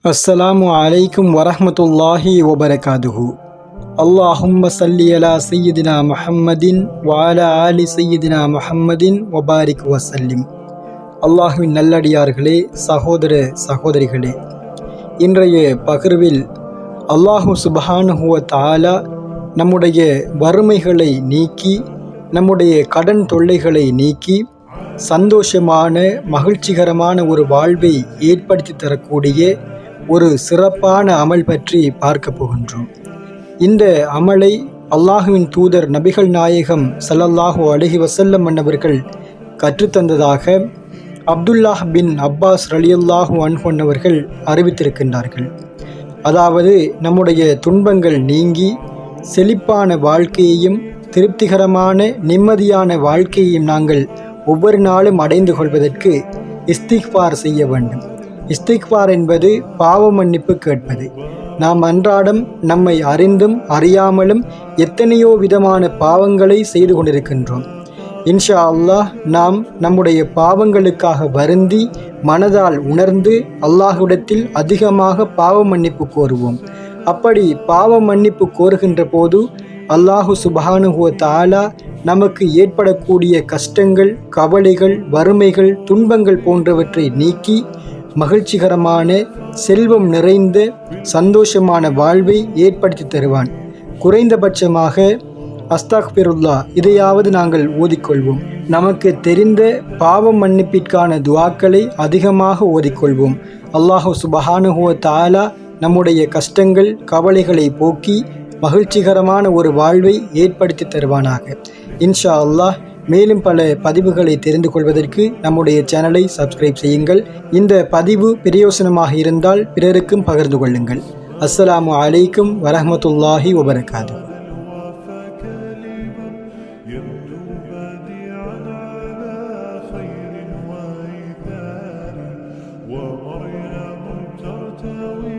அஸ்ஸலாமு அலைக்கும் வரஹ்மத்துல்லாஹி வபரகாதுஹு. அல்லாஹும்ம ஸல்லி அலா சய்யிதினா முஹம்மதின் வ அலா ஆலி சய்யிதினா முஹம்மதின் வபாரிக் வசல்லிம். அல்லாஹுவின் நல்லடியார்களே, சகோதர சகோதரிகளே, இன்றைய பகிர்வில் அல்லாஹு சுப்ஹானஹு வ தஆலா நம்முடைய வறுமைகளை நீக்கி, நம்முடைய கடன் தொல்லைகளை நீக்கி, சந்தோஷமான மகிழ்ச்சிகரமான ஒரு வாழ்வை ஏற்படுத்தி தரக்கூடிய ஒரு சிறப்பான அமல் பற்றி பார்க்க போகின்றோம். இந்த அமலை அல்லாஹுவின் தூதர் நபிகள் நாயகம் ஸல்லல்லாஹு அலைஹி வஸல்லம் அவர்கள் கற்றுத்தந்ததாக அப்துல்லாஹ் பின் அப்பாஸ் ரலியல்லாஹு அன்ஹு அவர்கள் அறிவித்திருக்கின்றார்கள். அதாவது, நம்முடைய துன்பங்கள் நீங்கி செழிப்பான வாழ்க்கையையும் திருப்திகரமான நிம்மதியான வாழ்க்கையையும் நாங்கள் ஒவ்வொரு நாளும் அடைந்து கொள்வதற்கு இஸ்திக்ஃபார் செய்ய வேண்டும். இஸ்திக்ஃபார் என்பது பாவ மன்னிப்பு கேட்பது. நாம் அன்றாடம் நம்மை அறிந்தும் அறியாமலும் எத்தனையோ விதமான பாவங்களை செய்து கொண்டிருக்கின்றோம். இன்ஷா அல்லாஹ் நாம் நம்முடைய பாவங்களுக்காக வருந்தி மனதால் உணர்ந்து அல்லாஹ்விடத்தில் அதிகமாக பாவ மன்னிப்பு கோருவோம். அப்படி பாவ மன்னிப்பு கோருகின்ற போது அல்லாஹு சுப்ஹானஹு வ தஆலா நமக்கு ஏற்படக்கூடிய கஷ்டங்கள், கவலைகள், வறுமைகள், துன்பங்கள் போன்றவற்றை நீக்கி மகிழ்ச்சிகரமான செல்வம் நிறைந்த சந்தோஷமான வாழ்வை ஏற்படுத்தி தருவான். குறைந்தபட்சமாக அஸ்தக்ஃபிருல்லா இதையாவது நாங்கள் ஓதிக்கொள்வோம். நமக்கு தெரிந்த பாவம் மன்னிப்பிற்கான துஆக்களை அதிகமாக ஓதிக்கொள்வோம். அல்லாஹு சுப்ஹானஹு வ தஆலா நம்முடைய கஷ்டங்கள், கவலைகளை போக்கி மகிழ்ச்சிகரமான ஒரு வாழ்வை ஏற்படுத்தி தருவானாக. இன்ஷா அல்லாஹ். மேலும் பல பதிவுகளை தெரிந்து கொள்வதற்கு நம்முடைய சேனலை சப்ஸ்கிரைப் செய்யுங்கள். இந்த பதிவு பிரயோசனமாக இருந்தால் பிறருக்கும் பகிர்ந்து கொள்ளுங்கள். அஸ்ஸலாமு அலைக்கும் வரஹ்மத்துல்லாஹி வபரகாதுஹு. ومريم ترتوي